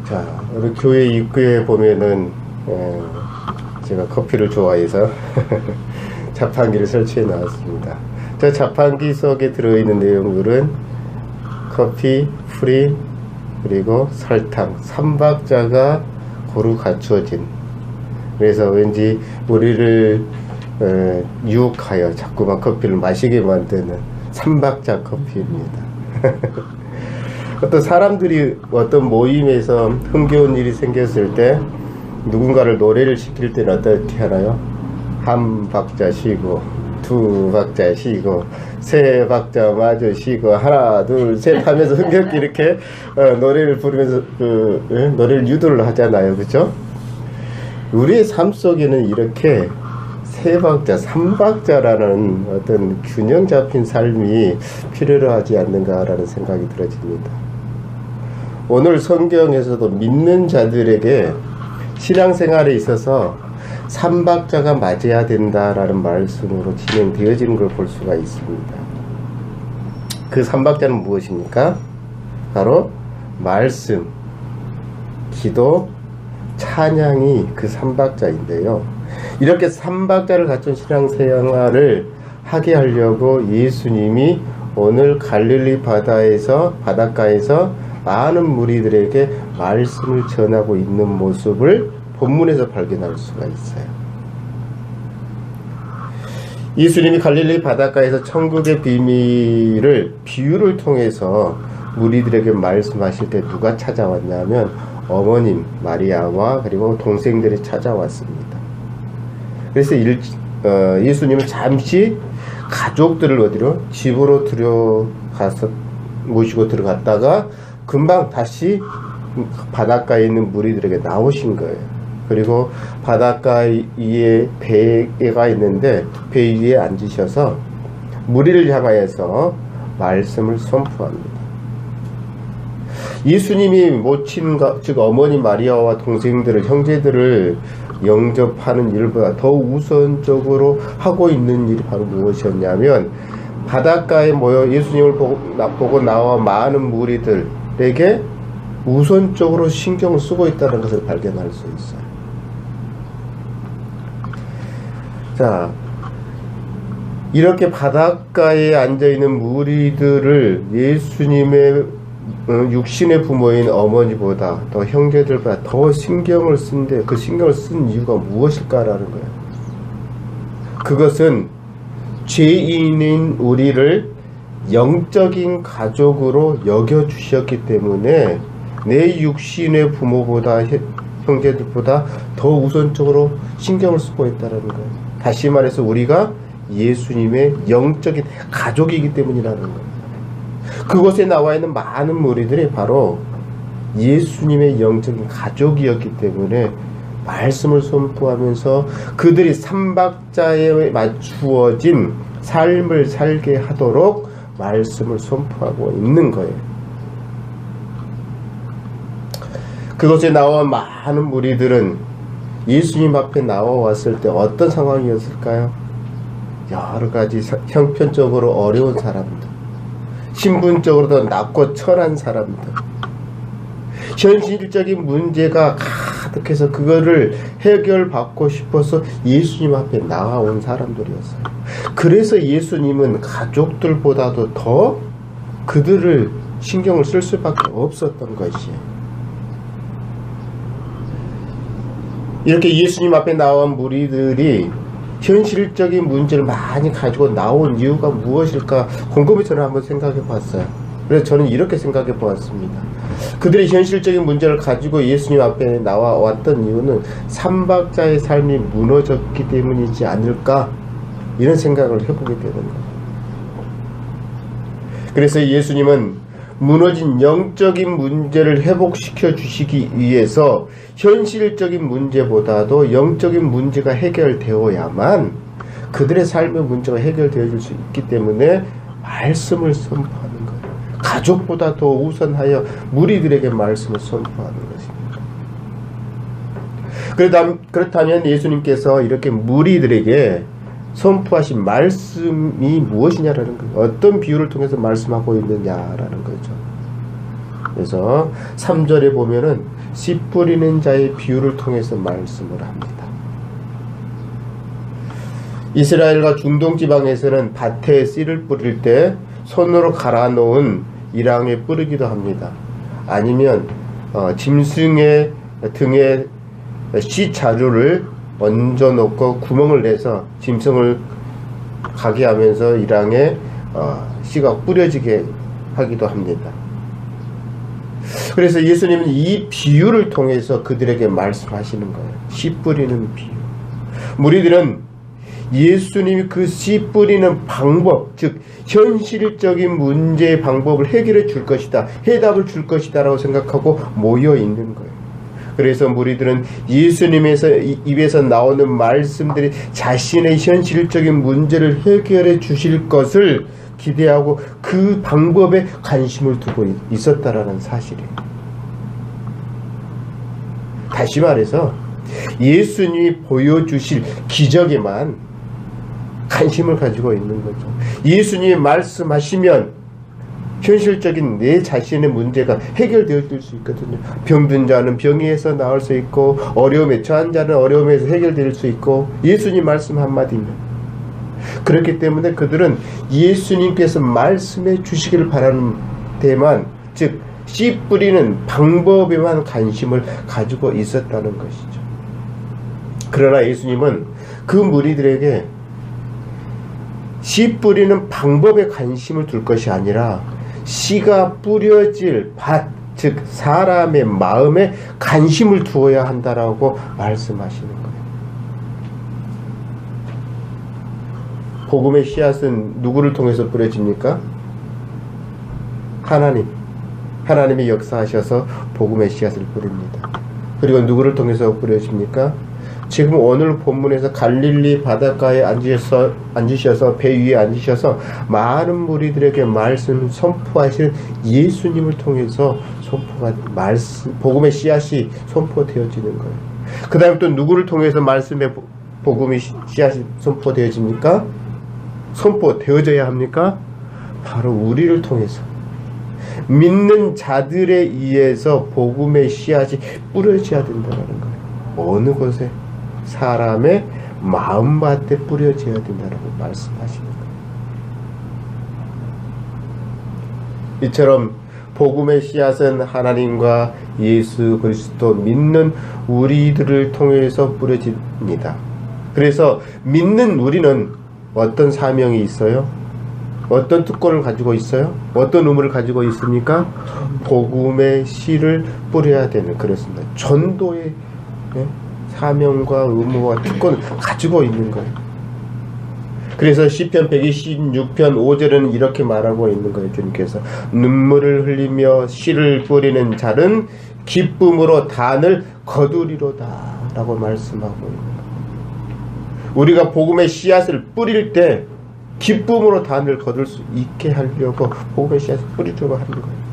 자, 우리 교회 입구에 보면은 제가 커피를 좋아해서 자판기를 설치해 놨습니다. 저 자판기 속에 들어있는 내용물은 커피, 프림, 그리고 설탕, 3박자가 고루 갖추어진, 그래서 왠지 우리를 유혹하여 자꾸만 커피를 마시게 만드는 3박자 커피입니다. 어떤 사람들이 어떤 모임에서 흥겨운 일이 생겼을 때 누군가를 노래를 시킬 때는 어떻게 하나요? 한 박자 쉬고, 두 박자 쉬고, 세 박자 마저 쉬고, 하나 둘 셋 하면서 흥겹게 이렇게 노래를 부르면서 노래를 유도를 하잖아요, 그죠? 우리의 삶 속에는 이렇게 세 박자, 3박자라는 어떤 균형 잡힌 삶이 필요로 하지 않는가라는 생각이 들어집니다. 오늘 성경에서도 믿는 자들에게 신앙생활에 있어서 3박자가 맞아야 된다라는 말씀으로 진행되어지는 걸 볼 수가 있습니다. 그 3박자는 무엇입니까? 바로 말씀, 기도, 찬양이 그 3박자인데요. 이렇게 3박자를 갖춘 신앙생활을 하게 하려고 예수님이 오늘 갈릴리 바닷가에서 많은 무리들에게 말씀을 전하고 있는 모습을 본문에서 발견할 수가 있어요. 예수님이 갈릴리 바닷가에서 천국의 비밀을 비유를 통해서 무리들에게 말씀하실 때 누가 찾아왔냐면 어머님 마리아와 그리고 동생들이 찾아왔습니다. 그래서 예수님은 잠시 가족들을 어디로? 집으로 들어가서 모시고 들어갔다가 금방 다시 바닷가에 있는 무리들에게 나오신 거예요. 그리고 바닷가 위에 배가 있는데 배 위에 앉으셔서 무리를 향하여서 말씀을 선포합니다. 예수님이 모친과 즉 어머니 마리아와 동생들을, 형제들을 영접하는 일보다 더 우선적으로 하고 있는 일이 바로 무엇이었냐면 바닷가에 모여 예수님을 보고 나와 많은 무리들에게 우선적으로 신경을 쓰고 있다는 것을 발견할 수 있어요. 자, 이렇게 바닷가에 앉아있는 무리들을 예수님의 육신의 부모인 어머니보다 더 형제들보다 더 신경을 쓴데 그 신경을 쓴 이유가 무엇일까라는 거예요. 그것은 죄인인 우리를 영적인 가족으로 여겨주셨기 때문에 내 육신의 부모보다 형제들보다 더 우선적으로 신경을 쓰고 있다는 거예요. 다시 말해서 우리가 예수님의 영적인 가족이기 때문이라는 거예요. 그곳에 나와 있는 많은 무리들이 바로 예수님의 영적인 가족이었기 때문에 말씀을 선포하면서 그들이 3박자에 맞추어진 삶을 살게 하도록 말씀을 선포하고 있는 거예요. 그곳에 나온 많은 무리들은 예수님 앞에 나와왔을 때 어떤 상황이었을까요? 여러 가지 형편적으로 어려운 사람들, 신분적으로도 낮고 천한 사람들, 현실적인 문제가 가득해서 그거를 해결받고 싶어서 예수님 앞에 나와온 사람들이었어요. 그래서 예수님은 가족들보다도 더 그들을 신경을 쓸 수밖에 없었던 것이에요. 이렇게 예수님 앞에 나온 무리들이 현실적인 문제를 많이 가지고 나온 이유가 무엇일까 곰곰이 저는 한번 생각해 봤어요. 그래서 저는 이렇게 생각해 보았습니다. 그들의 현실적인 문제를 가지고 예수님 앞에 나와왔던 이유는 3박자의 삶이 무너졌기 때문이지 않을까, 이런 생각을 해보게 되는 거예요. 그래서 예수님은 무너진 영적인 문제를 회복시켜 주시기 위해서 현실적인 문제보다도 영적인 문제가 해결되어야만 그들의 삶의 문제가 해결되어 줄 수 있기 때문에 말씀을 선포하는 거예요. 가족보다 더 우선하여 무리들에게 말씀을 선포하는 것입니다. 그렇다면 예수님께서 이렇게 무리들에게 선포하신 말씀이 무엇이냐라는 거예요. 어떤 비유를 통해서 말씀하고 있느냐라는 거죠. 그래서 3절에 보면은 씨 뿌리는 자의 비유를 통해서 말씀을 합니다. 이스라엘과 중동 지방에서는 밭에 씨를 뿌릴 때 손으로 갈아 놓은 이랑에 뿌리기도 합니다. 아니면 짐승의 등에 씨 자루를 얹어 놓고 구멍을 내서 짐승을 가게 하면서 이랑에 씨가 뿌려지게 하기도 합니다. 그래서 예수님은 이 비유를 통해서 그들에게 말씀하시는 거예요. 씨 뿌리는 비유. 무리들은 예수님이 그 씨 뿌리는 방법, 즉 현실적인 문제의 방법을 해결해 줄 것이다, 해답을 줄 것이다 라고 생각하고 모여 있는 거예요. 그래서 무리들은 예수님의 입에서 나오는 말씀들이 자신의 현실적인 문제를 해결해 주실 것을 기대하고 그 방법에 관심을 두고 있었다라는 사실이에요. 다시 말해서 예수님이 보여주실 기적에만 관심을 가지고 있는 거죠. 예수님이 말씀하시면 현실적인 내 자신의 문제가 해결되어질 수 있거든요. 병든 자는 병에서 나을 수 있고, 어려움에 처한 자는 어려움에서 해결될 수 있고, 예수님 말씀 한마디면. 그렇기 때문에 그들은 예수님께서 말씀해 주시기를 바라는 데만, 즉 씨 뿌리는 방법에만 관심을 가지고 있었다는 것이죠. 그러나 예수님은 그 무리들에게 씨 뿌리는 방법에 관심을 둘 것이 아니라 씨가 뿌려질 밭, 즉 사람의 마음에 관심을 두어야 한다라고 말씀하시는 거예요. 복음의 씨앗은 누구를 통해서 뿌려집니까? 하나님이 역사하셔서 복음의 씨앗을 뿌립니다. 그리고 누구를 통해서 뿌려집니까? 지금 오늘 본문에서 갈릴리 바닷가에 앉으셔서 배 위에 앉으셔서 많은 무리들에게 말씀 선포하시는 예수님을 통해서 복음의 씨앗이 선포되어지는 거예요. 그 다음에 또 누구를 통해서 말씀의 복음의 씨앗이 선포되어집니까? 선포되어져야 합니까? 바로 우리를 통해서 믿는 자들에 의해서 복음의 씨앗이 뿌려져야 된다는 거예요. 어느 곳에? 사람의 마음밭에 뿌려져야 된다고 말씀하시는 거예요. 이처럼 복음의 씨앗은 하나님과 예수 그리스도 믿는 우리들을 통해서 뿌려집니다. 그래서 믿는 우리는 어떤 사명이 있어요? 어떤 특권을 가지고 있어요? 어떤 의무를 가지고 있습니까? 복음의 씨를 뿌려야 되는, 그렇습니다. 전도의 사명과 의무와 특권을 가지고 있는 거예요. 그래서 시편 126편 5절은 이렇게 말하고 있는 거예요. 주님께서 눈물을 흘리며 씨를 뿌리는 자는 기쁨으로 단을 거두리로다 라고 말씀하고 있는 거예요. 우리가 복음의 씨앗을 뿌릴 때 기쁨으로 단을 거둘 수 있게 하려고 복음의 씨앗을 뿌리려고 하는 거예요.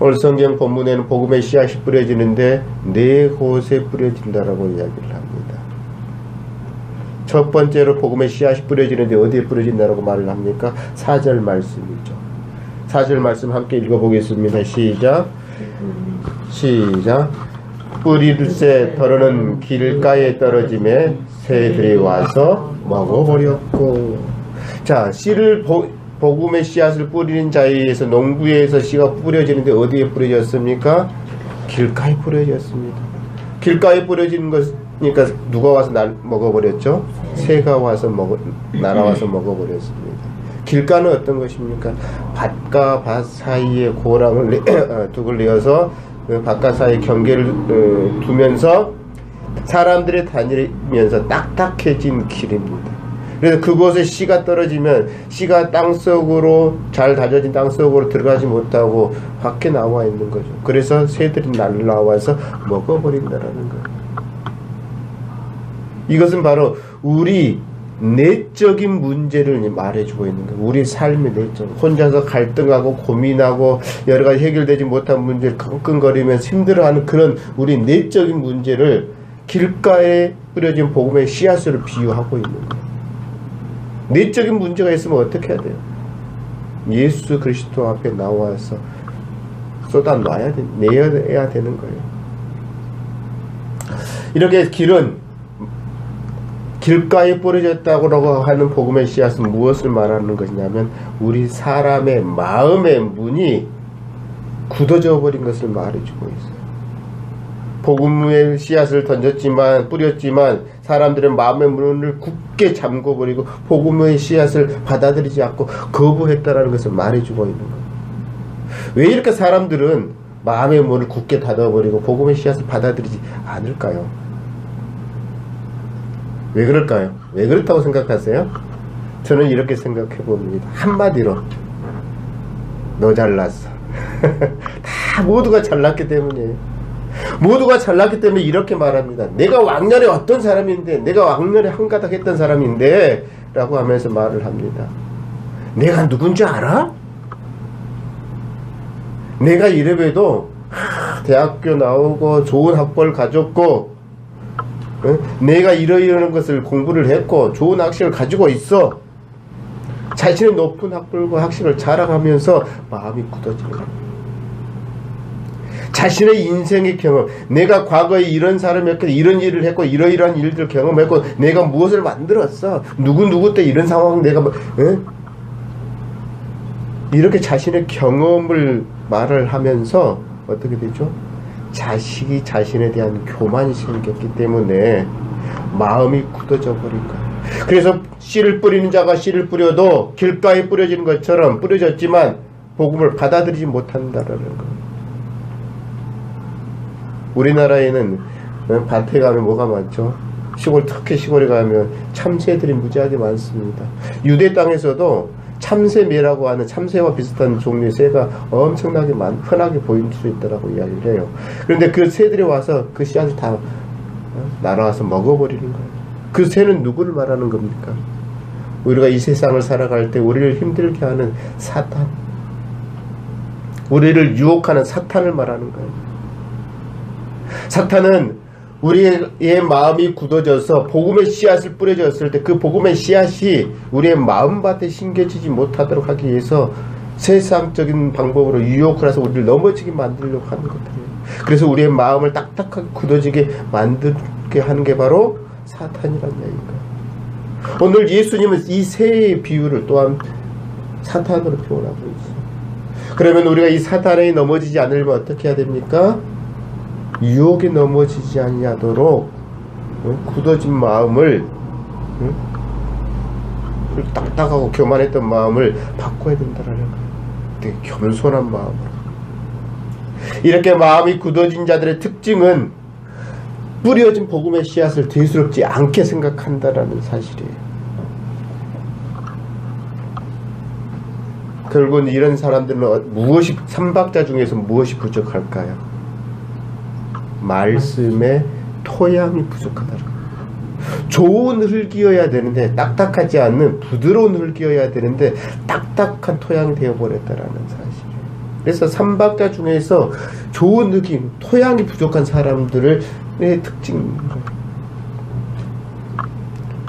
오늘 성경 본문에는 복음의 씨앗이 뿌려지는데 4곳에 뿌려진다라고 이야기를 합니다. 첫 번째로 복음의 씨앗이 뿌려지는데 어디에 뿌려진다라고 말을 합니까? 4절 말씀이죠. 4절 말씀 함께 읽어보겠습니다. 시작. 뿌리둘새 덜어는 길가에 떨어짐에 새들이 와서 먹어버렸고. 자, 씨를 복음의 씨앗을 뿌리는 자에 의해서 농부에서 씨가 뿌려지는데 어디에 뿌려졌습니까? 길가에 뿌려졌습니다. 길가에 뿌려진 것이니까 누가 와서 먹어버렸죠? 새가 와서 날아와서 먹어버렸습니다. 길가는 어떤 것입니까? 밭과 밭 사이에 고랑을 둑을 내어서 그 밭과 사이 경계를 두면서 사람들이 다니면서 딱딱해진 길입니다. 그래서 그곳에 씨가 떨어지면 씨가 땅속으로, 잘 다져진 땅속으로 들어가지 못하고 밖에 나와 있는 거죠. 그래서 새들이 날라와서 먹어버린다라는 거예요. 이것은 바로 우리 내적인 문제를 말해주고 있는 거예요. 우리 삶의 내적, 혼자서 갈등하고 고민하고 여러 가지 해결되지 못한 문제를 끙끙거리면서 힘들어하는 그런 우리 내적인 문제를 길가에 뿌려진 복음의 씨앗으로 비유하고 있는 거예요. 내적인 문제가 있으면 어떻게 해야 돼요? 예수 그리스도 앞에 나와서 내야 되는 거예요. 이렇게 길가에 뿌려졌다고 하는 복음의 씨앗은 무엇을 말하는 것이냐면 우리 사람의 마음의 문이 굳어져 버린 것을 말해주고 있어요. 복음의 씨앗을 뿌렸지만 사람들의 마음의 문을 굳게 잠궈버리고 복음의 씨앗을 받아들이지 않고 거부했다라는 것을 말해주고 있는 거예요. 왜 이렇게 사람들은 마음의 문을 굳게 닫아버리고 복음의 씨앗을 받아들이지 않을까요? 왜 그럴까요? 왜 그렇다고 생각하세요? 저는 이렇게 생각해 봅니다. 한마디로 너 잘났어. 다 모두가 잘났기 때문이에요. 모두가 잘났기 때문에 이렇게 말합니다. 내가 왕년에 어떤 사람인데, 내가 왕년에 한가닥 했던 사람인데 라고 하면서 말을 합니다. 내가 누군지 알아? 내가 이래봬도 대학교 나오고 좋은 학벌 가졌고 내가 이러이러는 것을 공부를 했고 좋은 학식을 가지고 있어. 자신의 높은 학벌과 학식을 자랑하면서 마음이 굳어지는 거예요. 자신의 인생의 경험, 내가 과거에 이런 사람이었고 이런 일을 했고 이러이러한 일들을 경험했고 내가 무엇을 만들었어. 누구 때 이런 상황 내가 이렇게 자신의 경험을 말을 하면서 어떻게 되죠? 자식이 자신에 대한 교만이 생겼기 때문에 마음이 굳어져 버린 거예요. 그래서 씨를 뿌리는 자가 씨를 뿌려도 길가에 뿌려지는 것처럼 뿌려졌지만 복음을 받아들이지 못한다라는 거예요. 우리나라에는 밭에 가면 뭐가 많죠? 특히 시골에 가면 참새들이 무지하게 많습니다. 유대 땅에서도 참새매라고 하는 참새와 비슷한 종류의 새가 엄청나게 흔하게 보일 수 있다고 이야기를 해요. 그런데 그 새들이 와서 그 씨앗을 다 날아와서 먹어버리는 거예요. 그 새는 누구를 말하는 겁니까? 우리가 이 세상을 살아갈 때 우리를 힘들게 하는 사탄, 우리를 유혹하는 사탄을 말하는 거예요. 사탄은 우리의 마음이 굳어져서 복음의 씨앗을 뿌려졌을 때 그 복음의 씨앗이 우리의 마음밭에 심겨지지 못하도록 하기 위해서 세상적인 방법으로 유혹을 해서 우리를 넘어지게 만들려고 하는 것들이에요. 그래서 우리의 마음을 딱딱하게 굳어지게 만들게 하는 게 바로 사탄이라는 얘기인가요? 오늘 예수님은 이 새의 비유를 또한 사탄으로 표현하고 있어요. 그러면 우리가 이 사탄에 넘어지지 않으려면 어떻게 해야 됩니까? 유혹에 넘어지지 아니하도록 굳어진 마음을 딱딱하고 교만했던 마음을 바꿔야 된다는 거예요. 되게 겸손한 마음으로. 이렇게 마음이 굳어진 자들의 특징은 뿌려진 복음의 씨앗을 대수롭지 않게 생각한다라는 사실이에요. 결국은 이런 사람들은 삼박자 중에서 무엇이 부족할까요? 말씀의 토양이 부족하다는 거예요. 좋은 흙이어야 되는데 딱딱하지 않는 부드러운 흙이어야 되는데 딱딱한 토양이 되어버렸다라는 사실이에요. 그래서 삼박자 중에서 좋은 흙이 토양이 부족한 사람들의 특징인 거예요.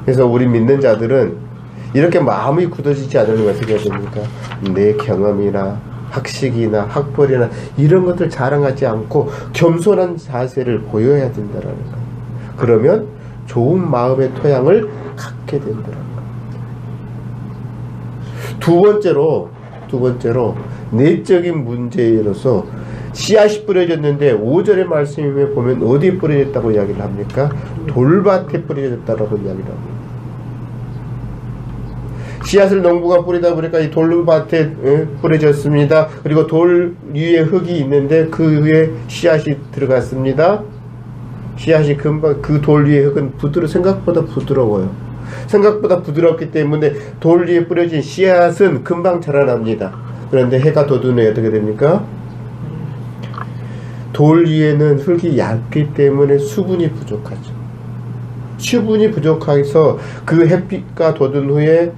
그래서 우리 믿는 자들은 이렇게 마음이 굳어지지 않으면 어떻게 해야 됩니까? 내 경험이나 학식이나 학벌이나 이런 것들 자랑하지 않고 겸손한 자세를 보여야 된다는 거예요. 그러면 좋은 마음의 토양을 갖게 된다는 거예요. 두 번째로 내적인 문제로서 씨앗이 뿌려졌는데 5절의 말씀에 보면 어디에 뿌려졌다고 이야기를 합니까? 돌밭에 뿌려졌다라고 이야기를 합니다. 씨앗을 농부가 뿌리다 보니까 이 돌밭에 뿌려졌습니다. 그리고 돌 위에 흙이 있는데 그 위에 씨앗이 들어갔습니다. 씨앗이 금방 그 돌 위에 흙은 생각보다 부드러워요. 생각보다 부드럽기 때문에 돌 위에 뿌려진 씨앗은 금방 자라납니다. 그런데 해가 돋은 후에 어떻게 됩니까? 돌 위에는 흙이 얇기 때문에 수분이 부족하죠. 수분이 부족해서 그 햇빛과 돋은 후에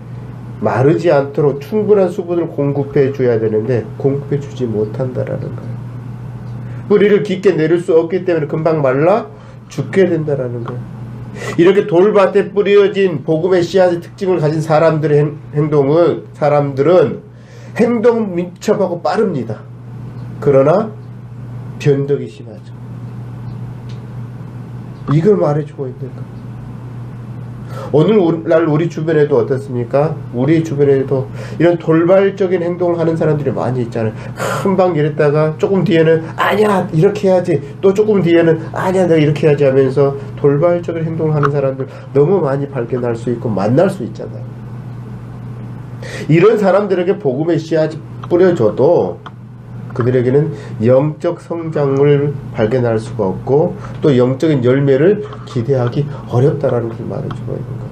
마르지 않도록 충분한 수분을 공급해 줘야 되는데 공급해 주지 못한다라는 거예요. 뿌리를 깊게 내릴 수 없기 때문에 금방 말라 죽게 된다라는 거예요. 이렇게 돌밭에 뿌려진 복음의 씨앗의 특징을 가진 사람들은 행동 민첩하고 빠릅니다. 그러나 변덕이 심하죠. 이걸 말해주고 있는 거예요. 오늘날 우리 주변에도 어떻습니까? 우리 주변에도 이런 돌발적인 행동을 하는 사람들이 많이 있잖아요. 금방 이랬다가 조금 뒤에는 아니야 이렇게 해야지, 또 조금 뒤에는 아니야 내가 이렇게 해야지 하면서 돌발적인 행동을 하는 사람들 너무 많이 발견할 수 있고 만날 수 있잖아요. 이런 사람들에게 복음의 씨앗이 뿌려줘도 그들에게는 영적 성장을 발견할 수가 없고 또 영적인 열매를 기대하기 어렵다라는 걸 말해주고 있는 거예요.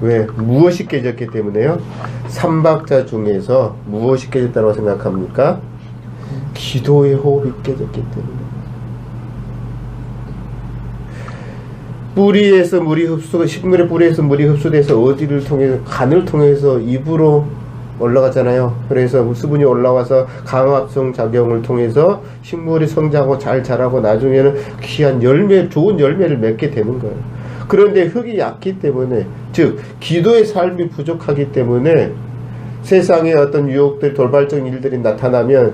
왜? 무엇이 깨졌기 때문에요? 삼박자 중에서 무엇이 깨졌다고 생각합니까? 기도의 호흡이 깨졌기 때문에. 뿌리에서 물이 식물의 뿌리에서 물이 흡수돼서 어디를 통해서, 간을 통해서 입으로 올라가잖아요. 그래서 수분이 올라와서 강압성 작용을 통해서 식물이 성장하고 잘 자라고 나중에는 귀한 열매, 좋은 열매를 맺게 되는 거예요. 그런데 흙이 얕기 때문에, 즉 기도의 삶이 부족하기 때문에 세상에 어떤 유혹들, 돌발적인 일들이 나타나면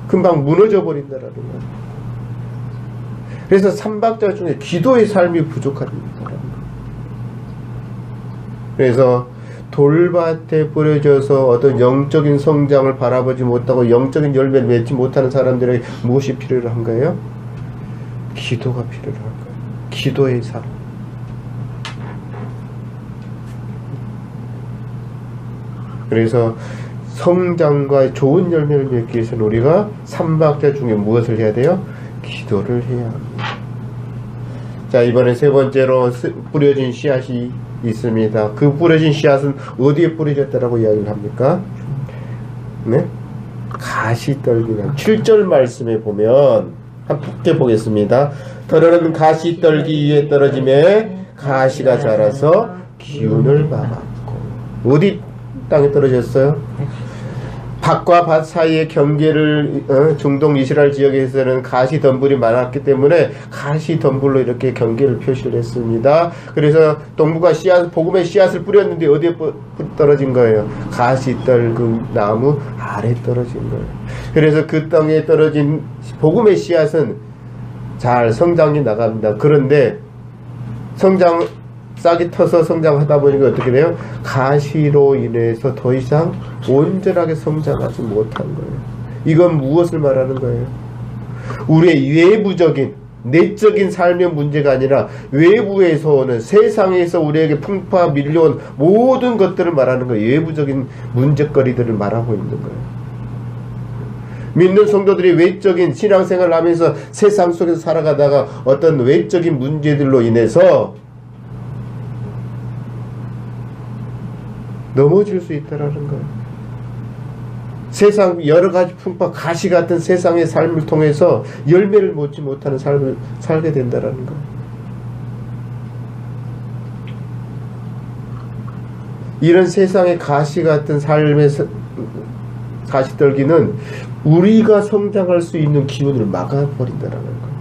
금방 무너져 버린다라는 거예요. 그래서 삼박자 중에 기도의 삶이 부족합니다. 그래서 돌밭에 뿌려져서 어떤 영적인 성장을 바라보지 못하고 영적인 열매를 맺지 못하는 사람들에게 무엇이 필요한 거예요? 기도가 필요한 거예요. 기도의 삶. 그래서 성장과 좋은 열매를 맺기 위해서는 우리가 삼박자 중에 무엇을 해야 돼요? 기도를 해야 합니다. 자, 이번에 세 번째로 뿌려진 씨앗이 있습니다. 그 뿌려진 씨앗은 어디에 뿌려졌다라고 이야기를 합니까? 네? 가시떨기는 7절 말씀에 보면 함께 보겠습니다. 더러는 가시떨기 위에 떨어짐에 가시가 자라서 기운을 받았고. 어디 땅에 떨어졌어요? 밭과 밭 사이의 경계를 중동 이스라엘 지역에서는 가시 덤불이 많았기 때문에 가시 덤불로 이렇게 경계를 표시를 했습니다. 그래서 동부가 씨앗, 복음의 씨앗을 뿌렸는데 어디에 떨어진 거예요? 가시 떨그 나무 아래 떨어진 거예요. 그래서 그 땅에 떨어진 복음의 씨앗은 잘 성장이 나갑니다. 그런데 싹이 터서 성장하다 보니까 어떻게 돼요? 가시로 인해서 더 이상 온전하게 성장하지 못한 거예요. 이건 무엇을 말하는 거예요? 우리의 외부적인, 내적인 삶의 문제가 아니라 외부에서 오는, 세상에서 우리에게 풍파 밀려온 모든 것들을 말하는 거예요. 외부적인 문제거리들을 말하고 있는 거예요. 믿는 성도들이 외적인 신앙생활을 하면서 세상 속에서 살아가다가 어떤 외적인 문제들로 인해서 넘어질 수 있다라는 거예요. 세상 여러가지 풍파, 가시 같은 세상의 삶을 통해서 열매를 맺지 못하는 삶을 살게 된다라는 거예요. 이런 세상의 가시 같은 삶의 가시떨기는 우리가 성장할 수 있는 기운을 막아버린다라는 거예요.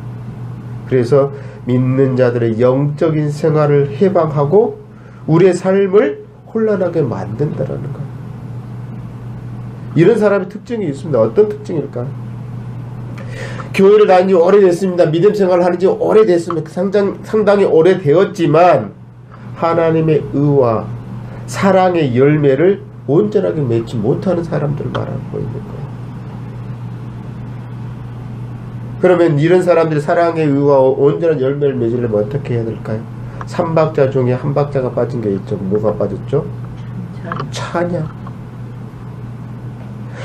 그래서 믿는 자들의 영적인 생활을 해방하고 우리의 삶을 혼란하게 만든다라는 거예요. 이런 사람의 특징이 있습니다. 어떤 특징일까? 교회를 다닌 지 오래됐습니다. 믿음 생활을 하는 지 오래됐습니다. 상당히 오래되었지만 하나님의 의와 사랑의 열매를 온전하게 맺지 못하는 사람들을 말하고 있는 거예요. 그러면 이런 사람들이 사랑의 의와 온전한 열매를 맺으려면 어떻게 해야 될까요? 삼박자 중에 한 박자가 빠진 게 있죠. 뭐가 빠졌죠? 찬양.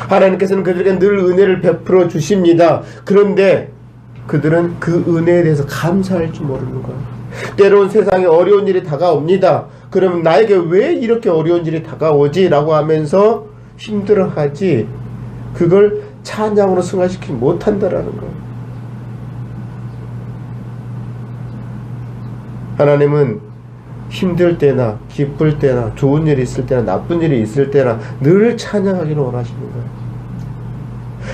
하나님께서는 그들에게 늘 은혜를 베풀어 주십니다. 그런데 그들은 그 은혜에 대해서 감사할 줄 모르는 거예요. 때로는 세상에 어려운 일이 다가옵니다. 그러면 나에게 왜 이렇게 어려운 일이 다가오지? 라고 하면서 힘들어하지, 그걸 찬양으로 승화시키지 못한다라는 거예요. 하나님은 힘들 때나 기쁠 때나 좋은 일이 있을 때나 나쁜 일이 있을 때나 늘 찬양하기를 원하시는 거예요.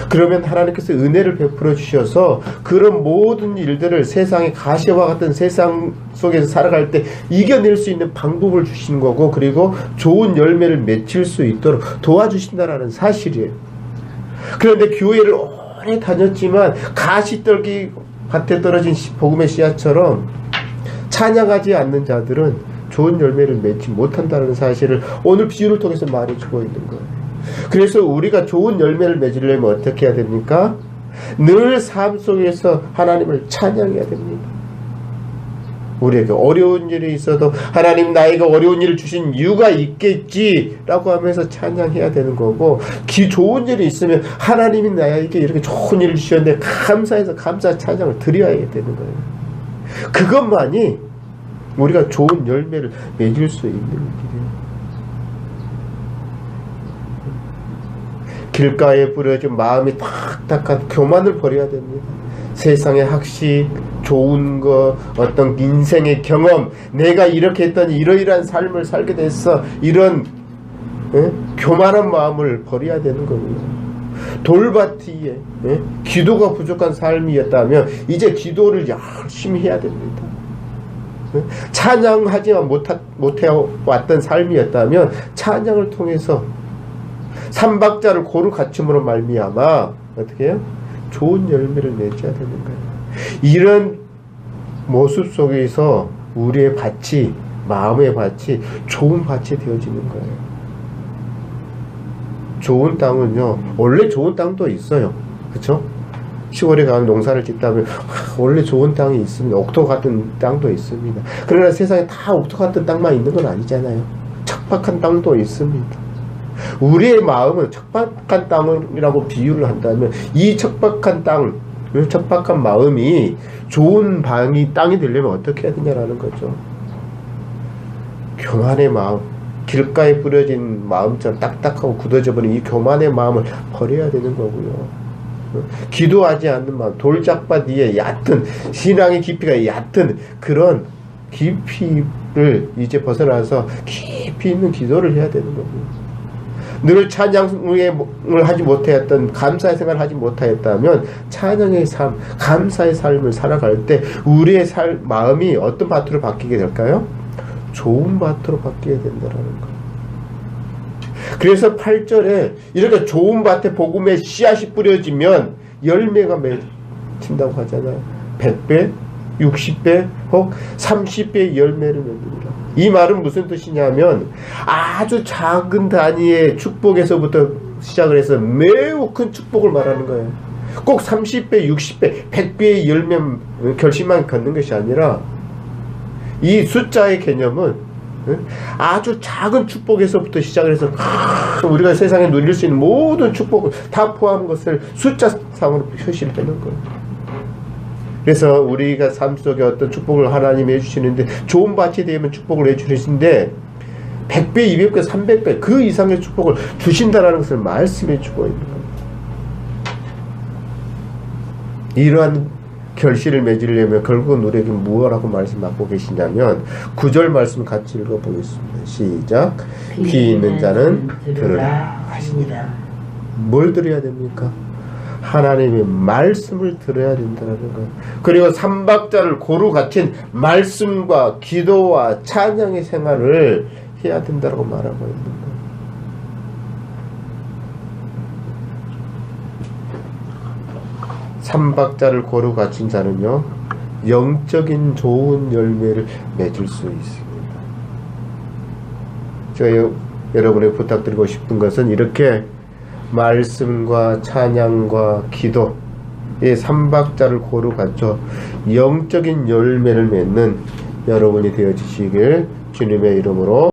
그러면 하나님께서 은혜를 베풀어 주셔서 그런 모든 일들을, 세상의 가시와 같은 세상 속에서 살아갈 때 이겨낼 수 있는 방법을 주시는 거고, 그리고 좋은 열매를 맺힐 수 있도록 도와주신다라는 사실이에요. 그런데 교회를 오래 다녔지만 가시떨기 밭에 떨어진 복음의 씨앗처럼 찬양하지 않는 자들은 좋은 열매를 맺지 못한다는 사실을 오늘 비유를 통해서 말해주고 있는 거예요. 그래서 우리가 좋은 열매를 맺으려면 어떻게 해야 됩니까? 늘 삶 속에서 하나님을 찬양해야 됩니다. 우리에게 어려운 일이 있어도 하나님 나에게 어려운 일을 주신 이유가 있겠지라고 하면서 찬양해야 되는 거고, 좋은 일이 있으면 하나님이 나에게 이렇게 좋은 일을 주셨는데 감사해서 감사 찬양을 드려야 되는 거예요. 그것만이 우리가 좋은 열매를 맺을 수 있는 길이에요. 길가에 뿌려진 마음이 탁탁한 교만을 버려야 됩니다. 세상의 학식, 좋은 거, 어떤 인생의 경험, 내가 이렇게 했더니 이러이러한 삶을 살게 됐어, 이런 교만한 마음을 버려야 되는 겁니다. 돌밭이에 기도가 부족한 삶이었다면 이제 기도를 열심히 해야 됩니다. 찬양하지만 못해왔던 삶이었다면 찬양을 통해서 삼박자를 고루 갖춤으로 말미암아 어떻게 해요? 좋은 열매를 맺어야 되는 거예요. 이런 모습 속에서 우리의 밭이, 마음의 밭이 좋은 밭이 되어지는 거예요. 좋은 땅은요, 원래 좋은 땅도 있어요. 그쵸? 시골에 가면 농사를 짓다면 원래 좋은 땅이 있습니다. 옥토 같은 땅도 있습니다. 그러나 세상에 다 옥토 같은 땅만 있는 건 아니잖아요. 척박한 땅도 있습니다. 우리의 마음은 척박한 땅이라고 비유를 한다면 이 척박한 땅, 척박한 마음이 좋은 땅이 되려면 어떻게 해야 되냐라는 거죠. 교만의 마음, 길가에 뿌려진 마음처럼 딱딱하고 굳어져 버린 이 교만의 마음을 버려야 되는 거고요. 기도하지 않는 마음, 돌짝밭 위에 얕은, 신앙의 깊이가 얕은 그런 깊이를 이제 벗어나서 깊이 있는 기도를 해야 되는 거고요. 늘 찬양을 하지 못하였던, 감사의 생활을 하지 못하였다면 찬양의 삶, 감사의 삶을 살아갈 때 우리의 마음이 어떤 밭으로 바뀌게 될까요? 좋은 밭으로 바뀌게 된다는 거예요. 그래서 8절에 이렇게 좋은 밭에 복음의 씨앗이 뿌려지면 열매가 맺힌다고 하잖아요. 100배, 60배, 혹 30배의 열매를 맺는다. 이 말은 무슨 뜻이냐면 아주 작은 단위의 축복에서부터 시작을 해서 매우 큰 축복을 말하는 거예요. 꼭 30배, 60배, 100배의 열매 결실만 갖는 것이 아니라 이 숫자의 개념은 아주 작은 축복에서부터 시작을 해서 우리가 세상에 누릴 수 있는 모든 축복을 다 포함한 것을 숫자상으로 표시를 하는 거예요. 그래서 우리가 삶 속에 어떤 축복을 하나님이 해주시는데 좋은 밭이 되면 축복을 해주시는데 100배, 200배, 300배 그 이상의 축복을 주신다라는 것을 말씀해 주고 있는 겁니다. 이러한 결실을 맺으려면 결국은 우리에게 무엇라고 말씀하고 계시냐면 9절 말씀 같이 읽어보겠습니다. 시작. 귀 있는 자는 들으라 하시니라. 뭘 들어야 됩니까? 하나님의 말씀을 들어야 된다는 거예요. 그리고 삼박자를 고루 갖춘 말씀과 기도와 찬양의 생활을 해야 된다고 말하고 있는 거예요. 삼박자를 고루 갖춘 자는요, 영적인 좋은 열매를 맺을 수 있습니다. 제가 여러분에게 부탁드리고 싶은 것은 이렇게 말씀과 찬양과 기도, 이 삼박자를 고루 갖춰 영적인 열매를 맺는 여러분이 되어주시길 주님의 이름으로